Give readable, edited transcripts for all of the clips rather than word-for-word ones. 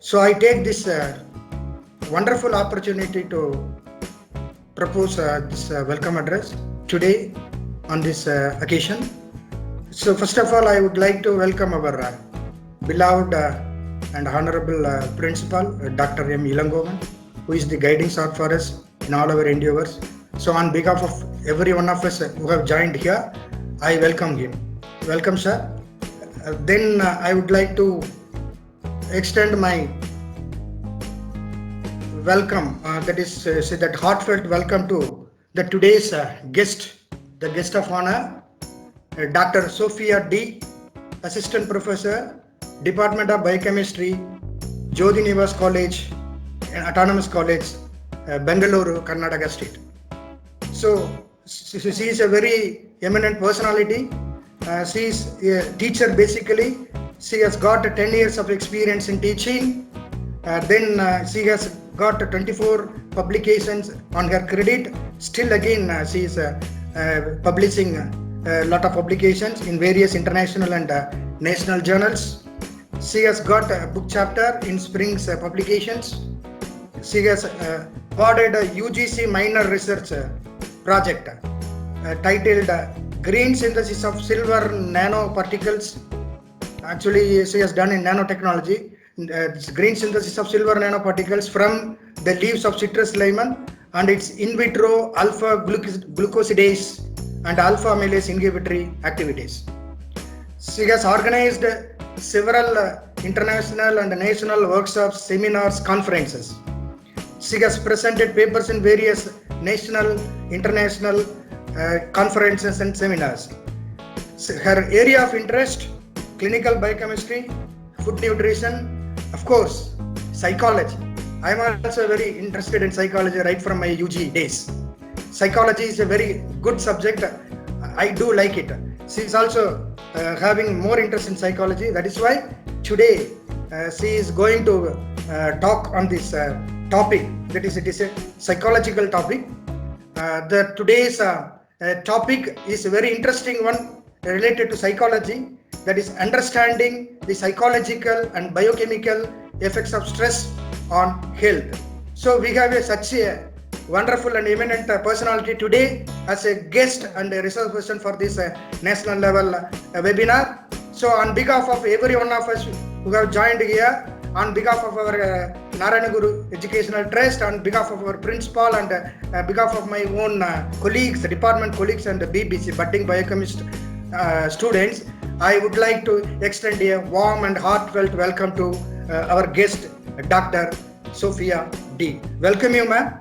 So I take this wonderful opportunity to propose this welcome address today on this occasion. So first of all, I would like to welcome our beloved and honorable principal, Dr. M. Ilangovan, who is the guiding star for us in all our endeavors. So on behalf of every one of us who have joined here, I welcome him. Welcome, sir. Then I would like to extend my welcome, that is say that heartfelt welcome to the today's guest, the guest of honor, Dr. Sophia D, Assistant Professor, Department of Biochemistry, Jyoti Nivas College, Autonomous College, Bengaluru, Karnataka State. So she is a very eminent personality. She is a teacher basically. She has got 10 years of experience in teaching. Then she has got 24 publications on her credit. Still again she is publishing a lot of publications in various international and national journals. She has got a book chapter in Springs Publications. She has awarded a UGC minor research project titled Green Synthesis of Silver Nanoparticles. Actually, she has done in nanotechnology. Green synthesis of silver nanoparticles from the leaves of citrus lemon and its in vitro alpha glucosidase and alpha amylase inhibitory activities. She has organized several international and national workshops, seminars, conferences. She has presented papers in various national, international conferences and seminars. Her area of interest: clinical biochemistry, food nutrition, of course, psychology. I am also very interested in psychology right from my UG days. Psychology is a very good subject. I do like it. She is also having more interest in psychology. That is why today she is going to talk on this topic. That is, it is a psychological topic. Today's topic is a very interesting one related to psychology. That is understanding the psychological and biochemical effects of stress on health. So we have such a wonderful and eminent personality today as a guest and a resource person for this national level webinar. So on behalf of every one of us who have joined here, on behalf of our Narayana Guru Educational Trust, on behalf of our principal and behalf of my own colleagues, department colleagues and BBC budding biochemist students, I would like to extend a warm and heartfelt welcome to our guest, Dr. Sophia D. Welcome you, ma'am.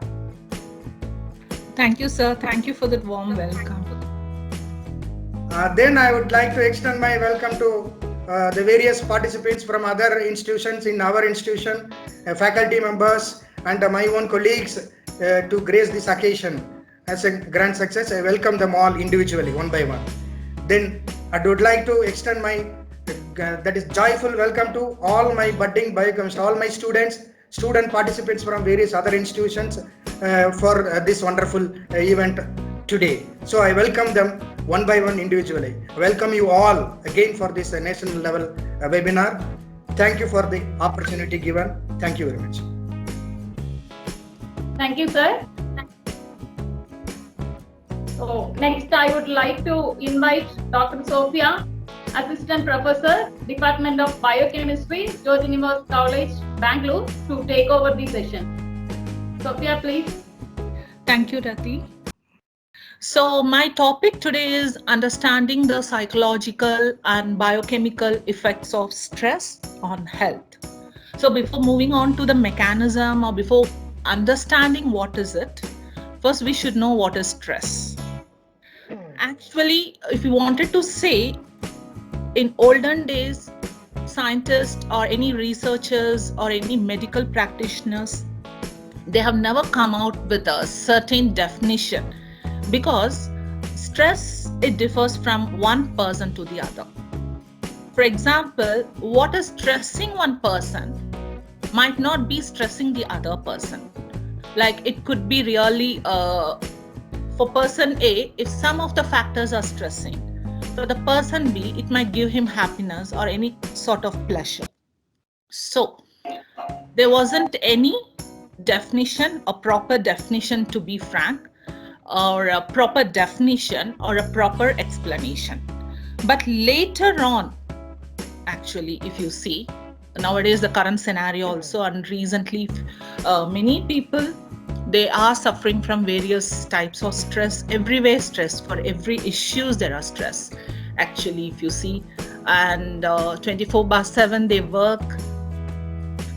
Thank you, sir. Thank you for that warm welcome. Then I would like to extend my welcome to the various participants from other institutions in our institution, faculty members and my own colleagues to grace this occasion as a grand success. I welcome them all individually, one by one. Then I would like to extend my that is joyful welcome to all my budding biochemists, all my student participants from various other institutions for this wonderful event today. So I welcome them one by one individually. I welcome you all again for this national level webinar. Thank you for the opportunity given. Thank you very much. Thank you, sir. So next I would like to invite Dr. Sophia, Assistant Professor, Department of Biochemistry, Jyoti Nivas College, Bangalore, to take over the session. Sophia, please. Thank you, Rati. So my topic today is understanding the psychological and biochemical effects of stress on health. So before moving on to the mechanism or before understanding what is it, first we should know what is stress. Actually, if you wanted to say, in olden days, scientists or any researchers or any medical practitioners, they have never come out with a certain definition, because stress, it differs from one person to the other. For example, what is stressing one person might not be stressing the other person. Like it could be really for person A, if some of the factors are stressing, for the person B, it might give him happiness or any sort of pleasure. So there wasn't any definition, a proper definition, to be frank, or a proper definition or a proper explanation. But later on, actually, if you see, nowadays the current scenario also, and recently many people, they are suffering from various types of stress. Everywhere stress, for every issues there are stress, actually, if you see. And 24/7 they work,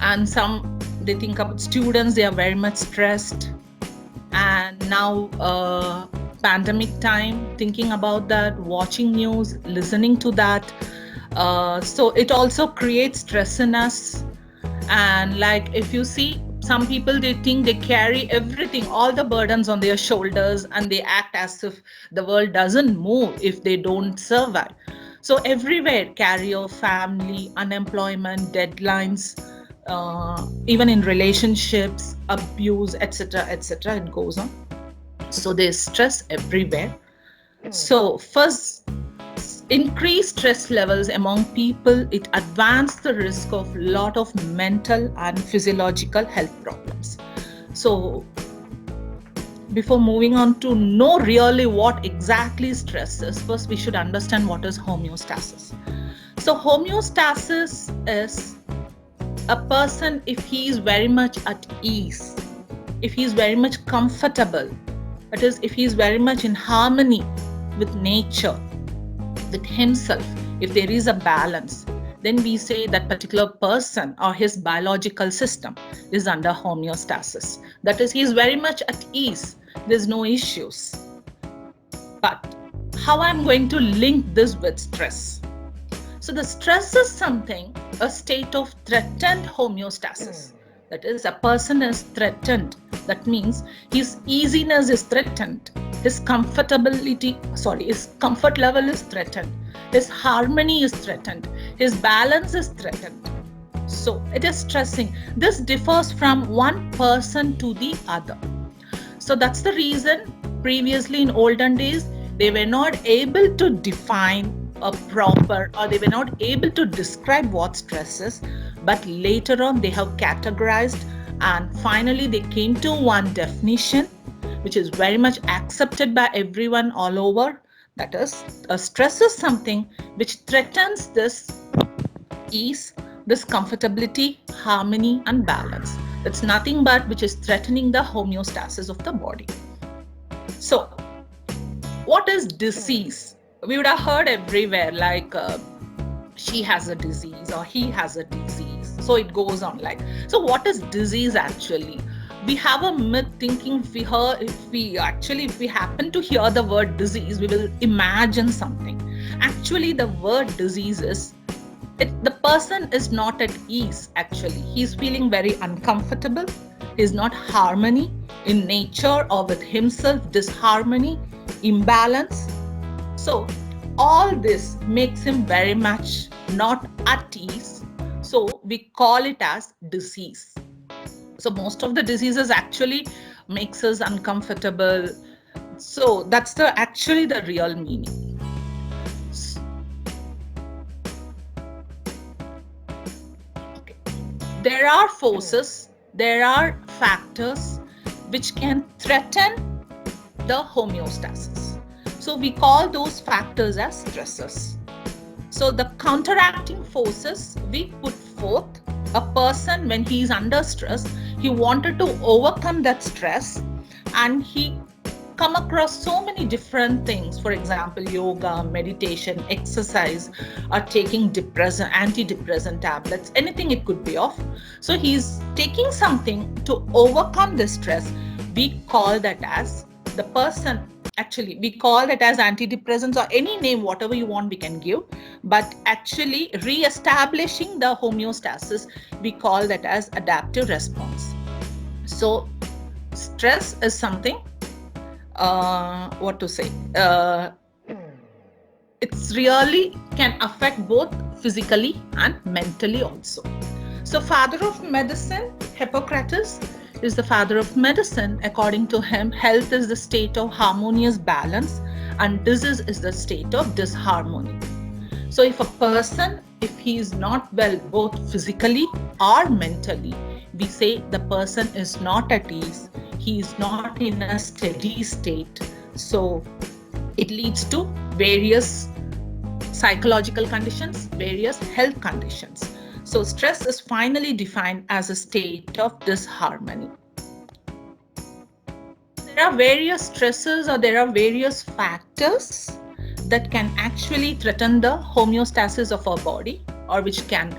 and some, they think about students, they are very much stressed. And now pandemic time, thinking about that, watching news, listening to that, so it also creates stress in us. And like, if you see, some people, they think they carry everything, all the burdens on their shoulders, and they act as if the world doesn't move if they don't survive. So everywhere, career, family, unemployment, deadlines, even in relationships, abuse, etc., etc., it goes on. So there's stress everywhere. So first, increased stress levels among people, it advances the risk of a lot of mental and physiological health problems. So before moving on to know really what exactly stress is, first we should understand what is homeostasis. So homeostasis is a person, if he is very much at ease, if he is very much comfortable, that is, if he is very much in harmony with nature, with himself, if there is a balance, then we say that particular person or his biological system is under homeostasis. That is, he is very much at ease, there's no issues. But how I'm going to link this with stress? So the stress is something, a state of threatened homeostasis. That is, a person is threatened. That means his easiness is threatened. His comfort level is threatened. His harmony is threatened. His balance is threatened. So it is stressing. This differs from one person to the other. So that's the reason previously in olden days, they were not able to define a proper, or they were not able to describe what stress is. But later on, they have categorized, and finally they came to one definition, which is very much accepted by everyone all over. That is, a stress is something which threatens this ease, this comfortability, harmony, and balance. It's nothing but which is threatening the homeostasis of the body. So, what is disease? We would have heard everywhere, like she has a disease or he has a disease. So it goes on like. So what is disease actually? We have a myth thinking if we happen to hear the word disease, we will imagine something. Actually, the word disease is, the person is not at ease actually. He's feeling very uncomfortable. He's not harmony in nature or with himself, disharmony, imbalance. So all this makes him very much not at ease. So we call it as disease. So most of the diseases actually makes us uncomfortable. So that's actually the real meaning. Okay. There are forces, there are factors which can threaten the homeostasis. So we call those factors as stressors. So the counteracting forces we put forth, a person when he is under stress, he wanted to overcome that stress, and he come across so many different things. For example, yoga, meditation, exercise, or taking antidepressant tablets, anything it could be of. So he's taking something to overcome the stress. We call that as the person. Actually, we call it as antidepressants, or any name, whatever you want, we can give. But actually, re-establishing the homeostasis, we call that as adaptive response. So, stress is something, it's really can affect both physically and mentally also. So, father of medicine, Hippocrates, is the father of medicine. According to him, health is the state of harmonious balance and disease is the state of disharmony. So if a person, if he is not well, both physically or mentally, we say the person is not at ease, he is not in a steady state. So it leads to various psychological conditions, various health conditions. So stress is finally defined as a state of disharmony. There are various stresses, or there are various factors that can actually threaten the homeostasis of our body, or which can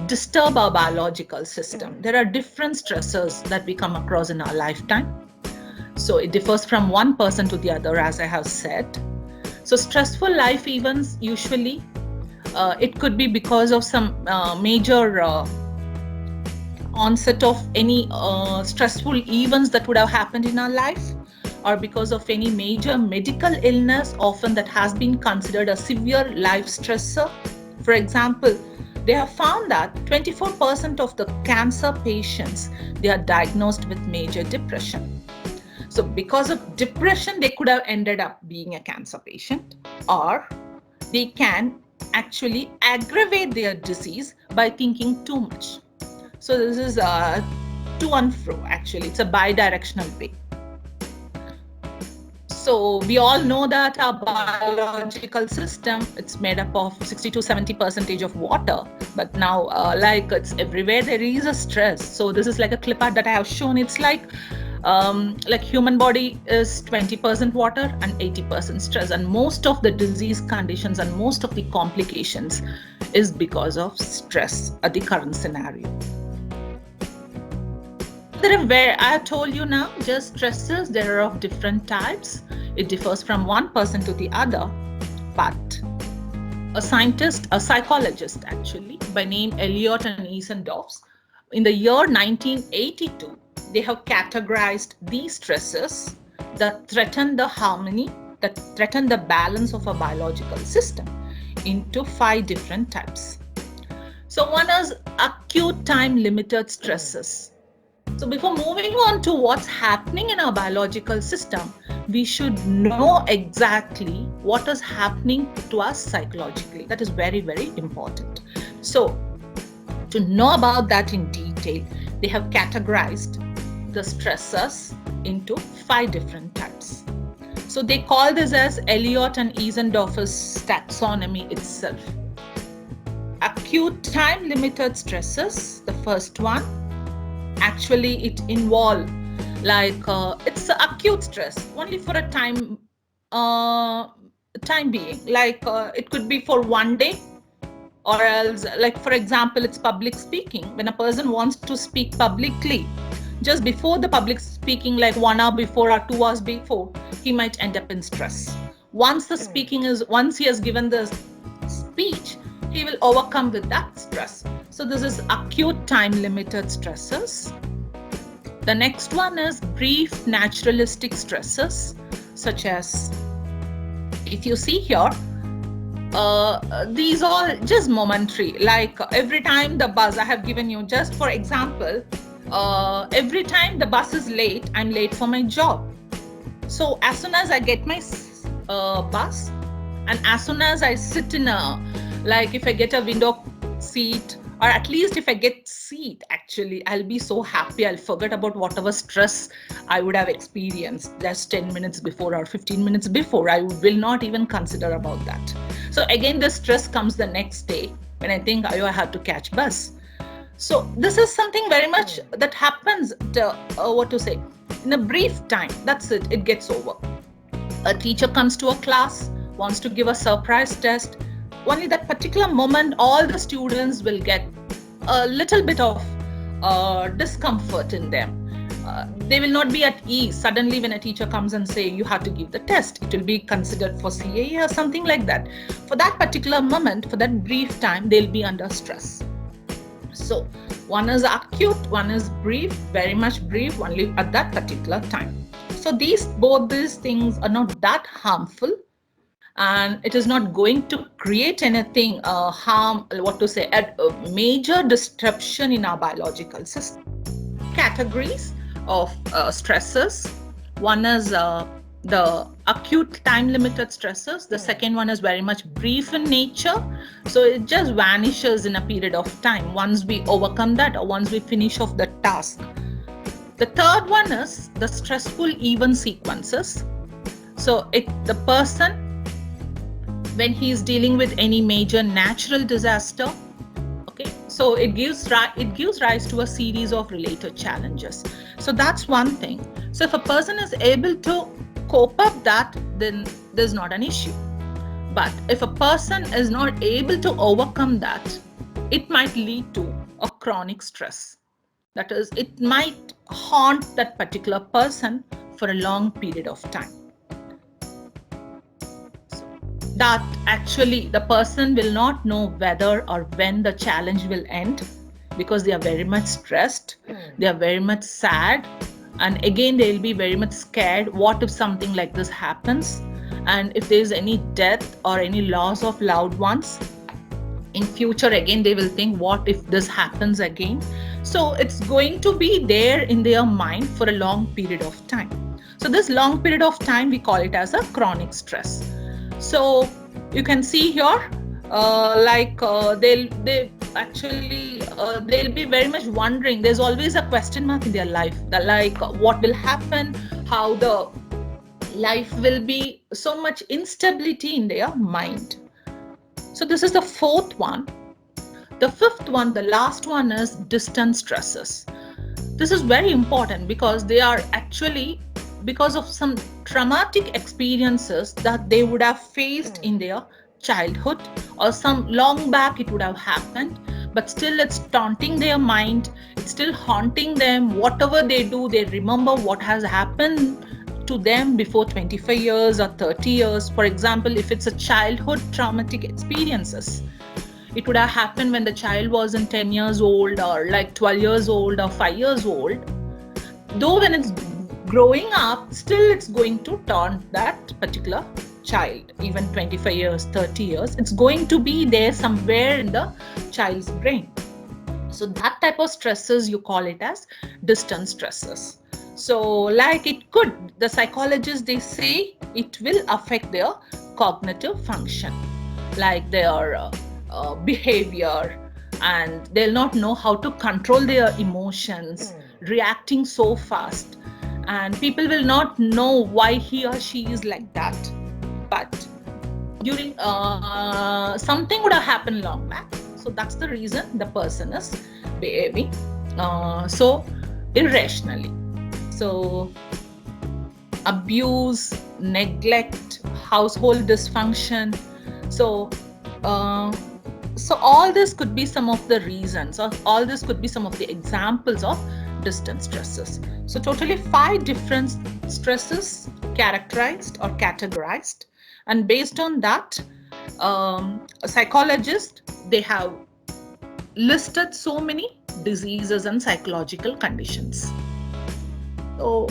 disturb our biological system. There are different stressors that we come across in our lifetime. So it differs from one person to the other, as I have said. So stressful life events, usually it could be because of some major onset of any stressful events that would have happened in our life, or because of any major medical illness, often that has been considered a severe life stressor. For example, they have found that 24% of the cancer patients, they are diagnosed with major depression. So because of depression, they could have ended up being a cancer patient, or they can actually aggravate their disease by thinking too much. So this is to and fro, actually. It's a bi-directional way. So we all know that our biological system, it's made up of 60 to 70% of water, but now like it's everywhere there is a stress. So this is like a clip art that I have shown. It's like human body is 20% water and 80% stress, and most of the disease conditions and most of the complications is because of stress at the current scenario. Where I told you now, just stresses, there are of different types. It differs from one person to the other, but a psychologist actually, by name Elliot and Easendorf, in the year 1982, they have categorized these stresses that threaten the harmony, that threaten the balance of a biological system into 5 different types. So one is acute time limited stresses. So before moving on to what's happening in our biological system, we should know exactly what is happening to us psychologically. That is very, very important. So to know about that in detail, they have categorized the stressors into 5 different types. So they call this as Elliot and Easendorf's taxonomy itself. Acute time limited stresses, the first one. Actually, it involves it's acute stress only for a time being. It could be for one day, or else, like for example, it's public speaking. When a person wants to speak publicly, just before the public speaking, like 1 hour before or 2 hours before, he might end up in stress. Once he has given the speech, he will overcome with that stress. So this is acute time limited stresses. The next one is brief naturalistic stresses, such as, if you see here, these all just momentary, like every time the bus, I have given you just for example, every time the bus is late, I'm late for my job. So as soon as I get my bus, and as soon as I sit in if I get a window seat, or at least if I get seat, actually, I'll be so happy. I'll forget about whatever stress I would have experienced just 10 minutes before or 15 minutes before. I will not even consider about that. So again, the stress comes the next day when I think, I have to catch bus. So this is something very much that happens in a brief time. That's it. It gets over. A teacher comes to a class, wants to give a surprise test. Only that particular moment, all the students will get a little bit of discomfort in them. They will not be at ease. Suddenly, when a teacher comes and say, you have to give the test, it will be considered for CAE or something like that. For that particular moment, for that brief time, they'll be under stress. So one is acute, one is brief, very much brief, only at that particular time. So both these things are not that harmful, and it is not going to create anything a major disruption in our biological system. Categories of stresses. One is the acute time limited stresses. The second one is very much brief in nature. So it just vanishes in a period of time once we overcome that or once we finish off the task. The third one is the stressful event sequences. So the person, when he is dealing with any major natural disaster, okay, so it gives rise to a series of related challenges. So that's one thing. So if a person is able to cope up that, then there's not an issue. But if a person is not able to overcome that, it might lead to a chronic stress. That is, it might haunt that particular person for a long period of time. That actually the person will not know whether or when the challenge will end, because they are very much stressed, they are very much sad, and again they'll be very much scared. What if something like this happens? And if there's any death or any loss of loved ones in future, again they will think, what if this happens again? So it's going to be there in their mind for a long period of time. So this long period of time, we call it as a chronic stress. So you can see here, they'll be very much wondering. There's always a question mark in their life, what will happen, how the life will be, so much instability in their mind. So this is the fourth one. The fifth one, the last one, is distant stresses. This is very important because they are actually because of some traumatic experiences that they would have faced in their childhood, or some long back it would have happened, but still it's taunting their mind, it's still haunting them. Whatever they do, they remember what has happened to them before 25 years or 30 years. For example, if it's a childhood traumatic experiences, it would have happened when the child wasn't 10 years old or like 12 years old or 5 years old. Though when it's growing up, still it's going to taunt that particular child, even 25 years, 30 years, it's going to be there somewhere in the child's brain. So that type of stresses, you call it as distant stresses. So like it could, the psychologists, they say it will affect their cognitive function, like their behavior, and they'll not know how to control their emotions, reacting so fast, and people will not know why he or she is like that. But during something would have happened long back, so that's the reason the person is behaving so irrationally. So abuse, neglect, household dysfunction. So all this could be some of the reasons, or all this could be some of the examples of distant stresses. So totally 5 different stresses characterized or categorized, and based on that, psychologists, they have listed so many diseases and psychological conditions. So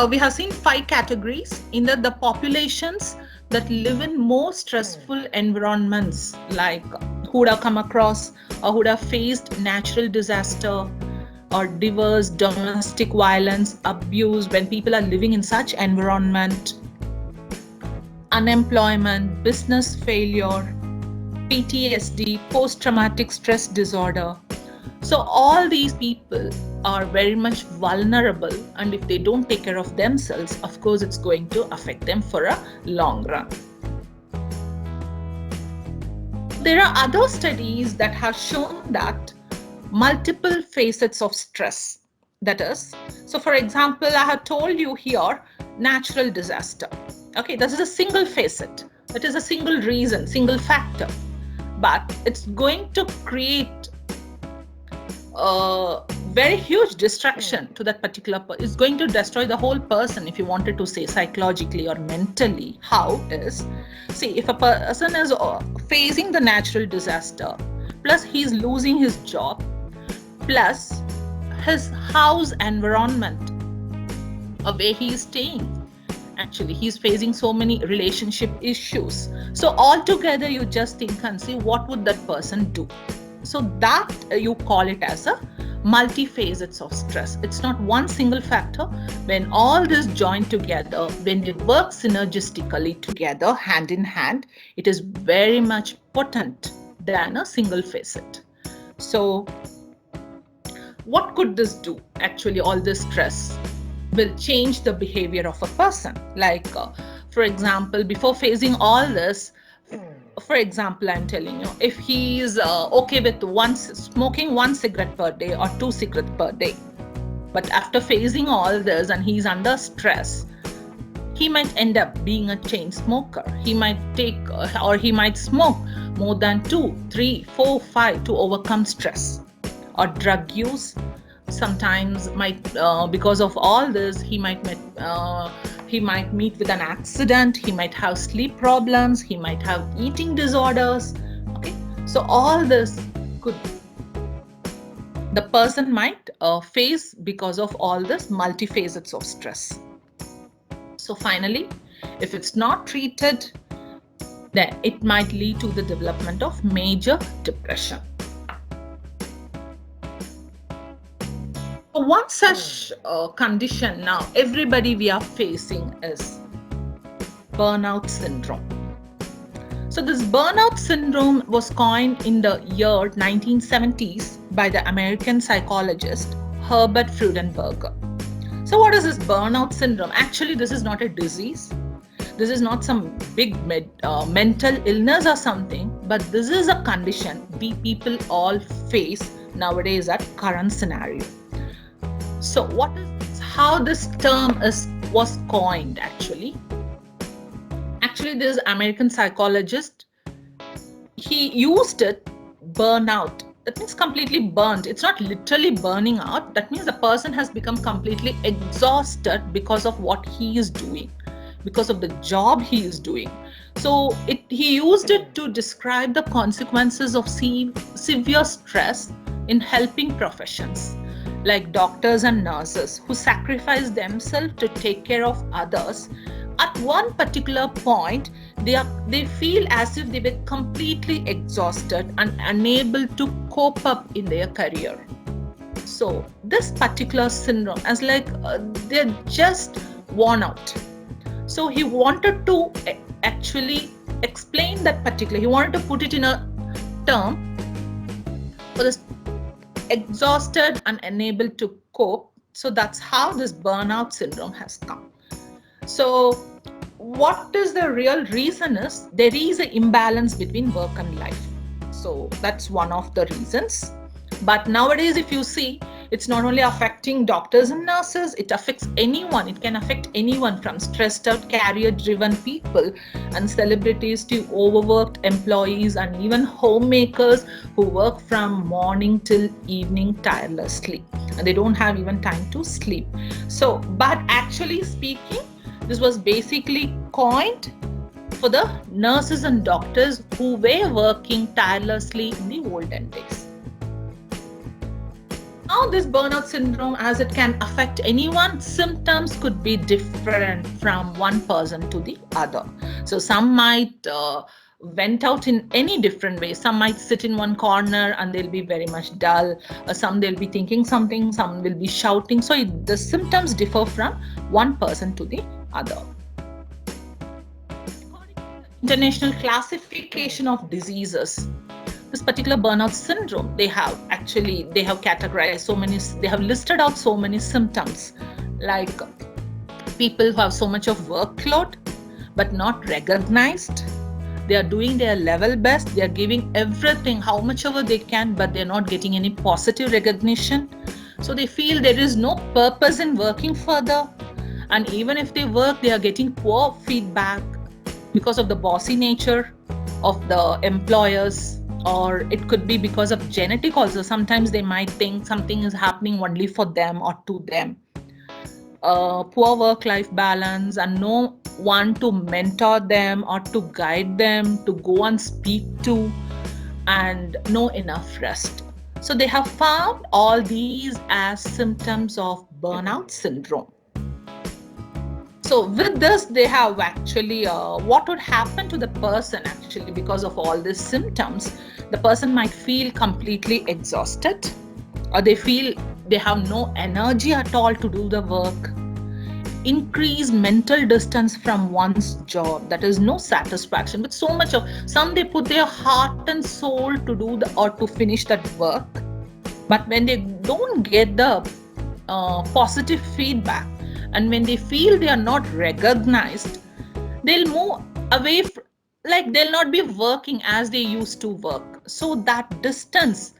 we have seen 5 categories in the populations that live in more stressful environments, like who would have come across or who would have faced natural disaster or divorce, domestic violence, abuse, when people are living in such environment, unemployment, business failure, PTSD, post-traumatic stress disorder. So all these people are very much vulnerable, and if they don't take care of themselves, of course, it's going to affect them for a long run. There are other studies that have shown that multiple facets of stress. That is, so for example, I have told you here, natural disaster. Okay, this is a single facet. It is a single reason, single factor, but it's going to create a very huge destruction to that particular person. It's going to destroy the whole person, if you wanted to say psychologically or mentally. How is, see, if a person is facing the natural disaster, plus he's losing his job, plus his house environment, where he is staying, actually he's facing so many relationship issues. So altogether, you just think and see what would that person do. So that you call it as a multi-facets of stress. It's not one single factor. When all this join together, when it works synergistically together, hand in hand, it is very much potent than a single facet. So what could this do? Actually, all this stress will change the behavior of a person. Like, for example, before facing all this, for example, I'm telling you, if he is okay with smoking 1 cigarette per day or 2 cigarettes per day, but after facing all this and he's under stress, he might end up being a chain smoker. He might take or he might smoke more than 2, 3, 4, 5 to overcome stress. Or drug use. Sometimes might because of all this, he might meet with an accident. He might have sleep problems. He might have eating disorders. Okay, so all this the person might face because of all this multifacets of stress. So finally, if it's not treated, then it might lead to the development of major depression. One such condition now everybody we are facing is burnout syndrome. So this burnout syndrome was coined in the year 1970s by the American psychologist Herbert Freudenberger. So what is this burnout syndrome? Actually, this is not a disease. This is not some big mental illness or something, but this is a condition we people all face nowadays at current scenario. So how this term was coined actually? Actually, this American psychologist, he used it, burnout. That means completely burnt. It's not literally burning out. That means the person has become completely exhausted because of what he is doing, because of the job he is doing. So he used it to describe the consequences of severe stress in helping professions like doctors and nurses who sacrifice themselves to take care of others. At one particular point, they feel as if they were completely exhausted and unable to cope up in their career. So this particular syndrome is like they're just worn out. So he wanted to actually explain that particular, he wanted to put it in a term for this exhausted and unable to cope. So that's how this burnout syndrome has come. So what is the real reason is there is an imbalance between work and life. So that's one of the reasons. But nowadays, if you see, it's not only affecting doctors and nurses, it affects anyone. It can affect anyone from stressed out, career-driven people and celebrities to overworked employees and even homemakers who work from morning till evening tirelessly. And they don't have even time to sleep. So, but actually speaking, this was basically coined for the nurses and doctors who were working tirelessly in the olden days. Now this burnout syndrome, as it can affect anyone, symptoms could be different from one person to the other. So some might vent out in any different way. Some might sit in one corner and they'll be very much dull. Some they'll be thinking something, some will be shouting. So the symptoms differ from one person to the other. According to the International Classification of Diseases, this particular burnout syndrome, they have categorized they have listed out so many symptoms, like people who have so much of workload but not recognized. They are doing their level best, they are giving everything, how much ever they can, but they're not getting any positive recognition. So they feel there is no purpose in working further. And even if they work, they are getting poor feedback because of the bossy nature of the employers. Or it could be because of genetic also. Sometimes they might think something is happening only for them or to them. Poor work-life balance and no one to mentor them or to guide them, to go and speak to, and no enough rest. So they have found all these as symptoms of burnout syndrome. So with this, they have actually, what would happen to the person actually because of all these symptoms? The person might feel completely exhausted. or they feel they have no energy at all to do the work. Increase mental distance from one's job, that is no satisfaction with so much of, some they put their heart and soul to do or to finish that work, but when they don't get the positive feedback and when they feel they are not recognized, they'll move away like they'll not be working as they used to work. So that distance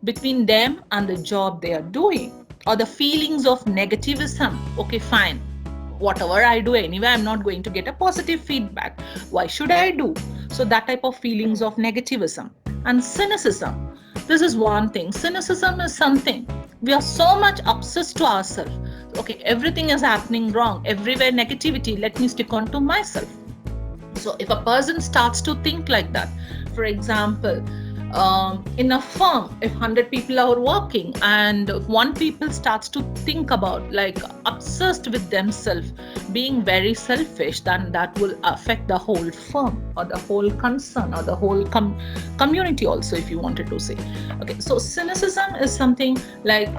between them and the job they are doing, or the feelings of negativism, okay fine, whatever I do anyway, I'm not going to get a positive feedback, why should I do? So that type of feelings of negativism. And cynicism, this is one thing. Cynicism is something, we are so much obsessed to ourselves, okay, everything is happening wrong, everywhere negativity, let me stick on to myself. So if a person starts to think like that, for example, in a firm, if 100 people are working and one people starts to think about like obsessed with themselves, being very selfish, then that will affect the whole firm or the whole concern or the whole community also, if you wanted to say. Okay, so cynicism is something like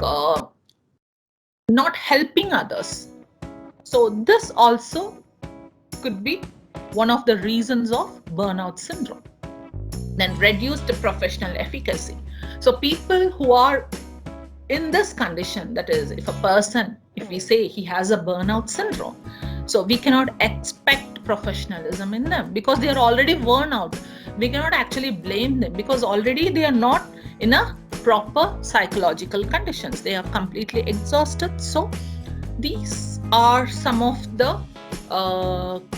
not helping others. So this also could be one of the reasons of burnout syndrome. Then reduced professional efficacy. So people who are in this condition, that is, if a person, if we say he has a burnout syndrome, so we cannot expect professionalism in them because they are already worn out. We cannot actually blame them because already they are not in a proper psychological conditions. They are completely exhausted. So these are some of the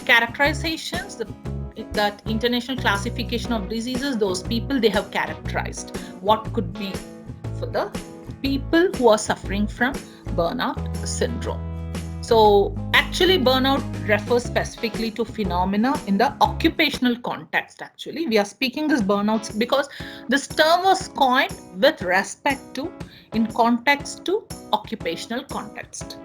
characterizations that International Classification of Diseases, those people they have characterized what could be for the people who are suffering from burnout syndrome. So actually burnout refers specifically to phenomena in the occupational context. Actually we are speaking this burnouts because this term was coined with respect to, in context to occupational context.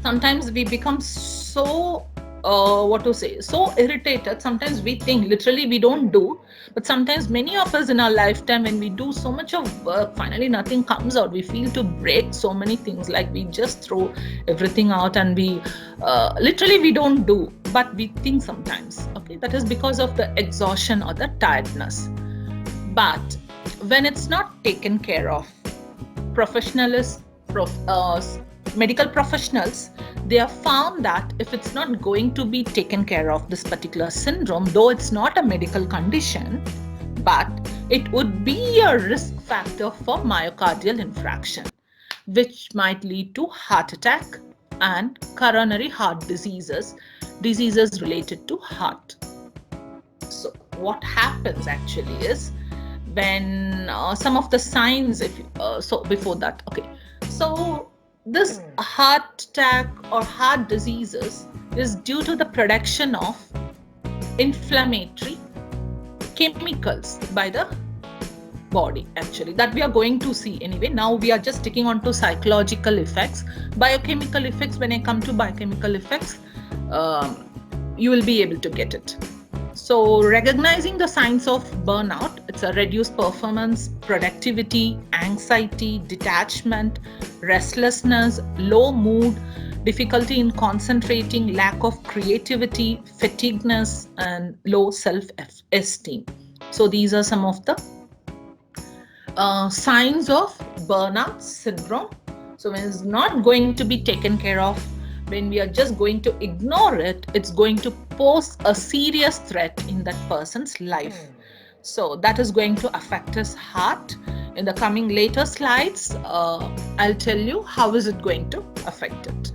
Sometimes we become so so irritated. Sometimes we think literally we don't do, but sometimes many of us in our lifetime, when we do so much of work, finally nothing comes out. We feel to break so many things, like we just throw everything out and we literally we don't do, but we think sometimes. Okay, that is because of the exhaustion or the tiredness. But when it's not taken care of, medical professionals, they have found that if it's not going to be taken care of, this particular syndrome, though it's not a medical condition, but it would be a risk factor for myocardial infarction, which might lead to heart attack and coronary heart diseases related to heart. So what happens actually is when some of the signs, before that, okay, so this heart attack or heart diseases is due to the production of inflammatory chemicals by the body, actually, that we are going to see anyway. Now we are just sticking on to psychological effects. Biochemical effects, when I come to biochemical effects, you will be able to get it. So recognizing the signs of burnout, it's a reduced performance, productivity, anxiety, detachment, restlessness, low mood, difficulty in concentrating, lack of creativity, fatigueness, and low self-esteem. So these are some of the signs of burnout syndrome. So when it's not going to be taken care of, when we are just going to ignore it, it's going to pose a serious threat in that person's life. So that is going to affect his heart. In the coming later slides, I'll tell you how is it going to affect it.